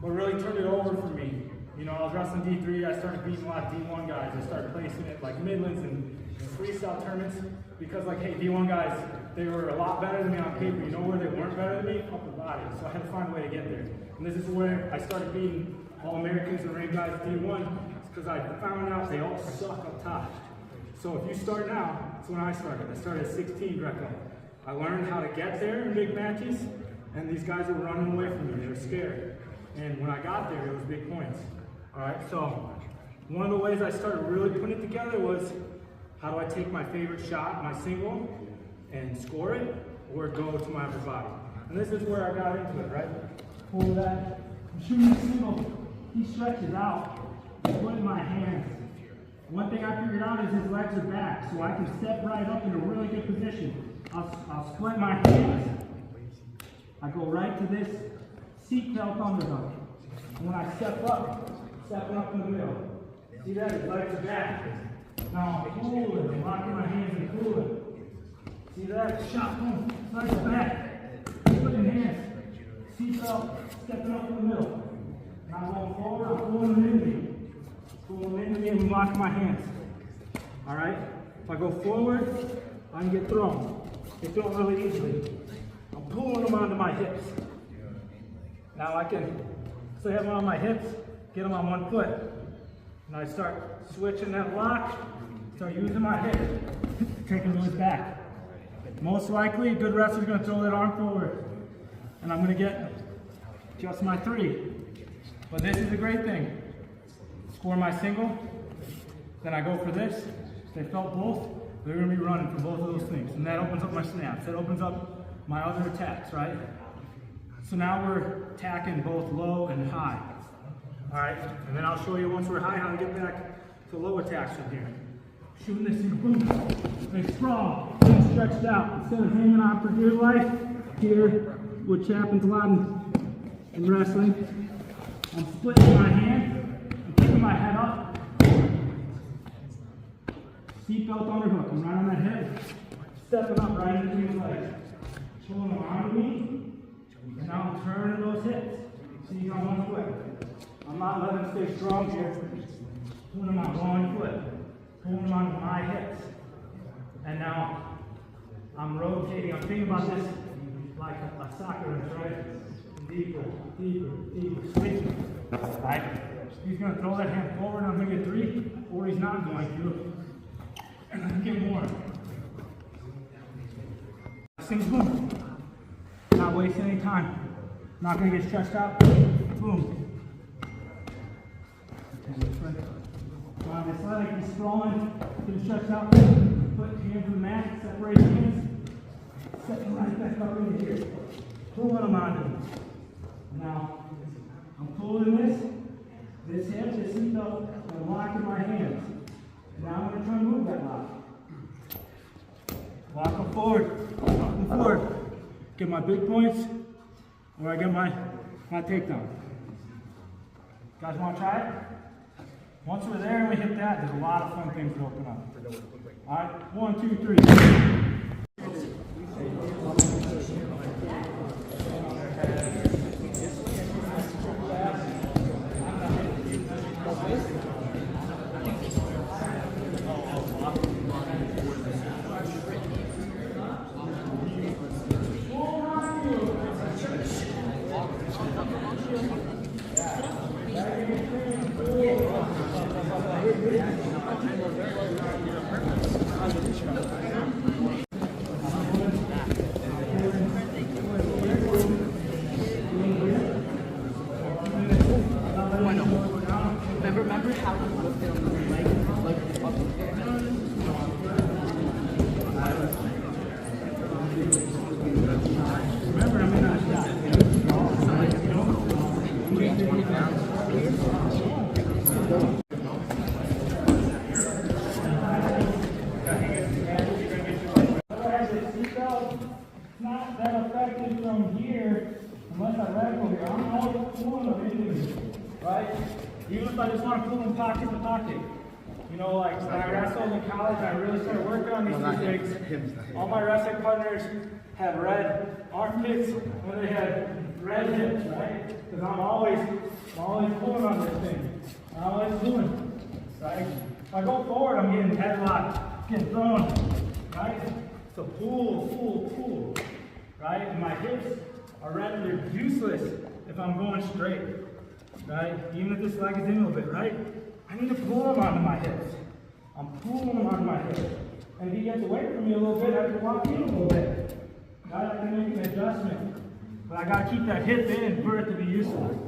what really turned it over for me, you know, I was wrestling D3, I started beating a lot of D1 guys. I started placing it like Midlands and freestyle tournaments because like, hey, D1 guys, they were a lot better than me on paper. You know where they weren't better than me? Upper body. So I had to find a way to get there. And this is where I started beating All-Americans and ranked guys D1 because I found out they all suck up top. So if you start now, that's when I started. I started at 16 Greco. I learned how to get there in big matches, and these guys were running away from me. They were scared. And when I got there, it was big points. All right, so one of the ways I started really putting it together was, how do I take my favorite shot, my single, and score it, or go to my upper body? And this is where I got into it, right? Pull that, I'm shooting a single, he stretches out, putting my hands. One thing I figured out is his legs are back, so I can step right up in a really good position. I'll split my hands, I go right to this seatbelt underhook. And when I step up, stepping up in the middle. See that? His legs are back. Now I'm cooling, I'm locking my hands and cooling. See that? Shot, boom, legs back. Putting hands, seatbelt, stepping up in the middle. Now I'm going forward, I'm pulling them into me. Pulling them into me and locking my hands. Alright? If I go forward, I can get thrown. Get thrown really easily. I'm pulling them onto my hips. Now I can say have them on my hips, get them on one foot. And I start switching that lock, start using my hip, taking those back. Most likely, a good wrestler is going to throw that arm forward. And I'm going to get just my 3. But this is a great thing. Score my single, then I go for this. If they felt both, they're going to be running for both of those things. And that opens up my snaps. That opens up my other attacks, right? So now we're attacking both low and high. All right, and then I'll show you once we're high how to get back to low attacks from here. Shooting this thing, boom, they sprawl, being stretched out. Instead of hanging on for dear life, here, which happens a lot in wrestling, I'm splitting my hand, I'm picking my head up. Seatbelt underhook, I'm right on that head, stepping up right into his legs. Pulling them onto me, and now I'm turning those hips. See, he's on one foot. I'm not letting him stay strong here. Pulling him on one foot. Pulling him onto my hips. And now I'm rotating. I'm thinking about this like a soccer match, right? Deeper, deeper, deeper. Switching. Right? He's going to throw that hand forward. I'm going to get 3, or he's not going to. And I can get more. Single, boom. Not wasting any time. Not going to get stretched out. Boom. On this leg, he's sprawling, getting stretched out. Put hands on the mat, separate hands. Stepping right back up into here. Pulling them onto me. Now, I'm pulling this hip, this seatbelt, and I'm locking my hands. Now I'm going to try and move that lock. Walk them forward. Get my big points, or I get my takedown. Guys want to try it? Once we're there and we hit that, there's a lot of fun things that open up. All right, 1, 2, 3. Remember how you looked at him like up there? Remember, I'm in a shot. It's not that effective from here unless I let go here. I'm always pulling them into me, right? Even if I just want to pull them pocket to pocket. You know, like when I wrestled in college, I really started working on these 2 things. All my wrestling partners had red armpits when they had red hips, right? Because I'm always pulling on this thing. I'm always pulling, right? If I go forward, I'm getting headlocked, getting thrown, right? So pull, right? And my hips are rather useless if I'm going straight, right? Even if this leg is in a little bit, right? I need to pull them onto my hips. I'm pulling them onto my hips. And if he gets away from me a little bit, I have to walk in a little bit. Right? I can make an adjustment. But I gotta keep that hip in for it to be useful.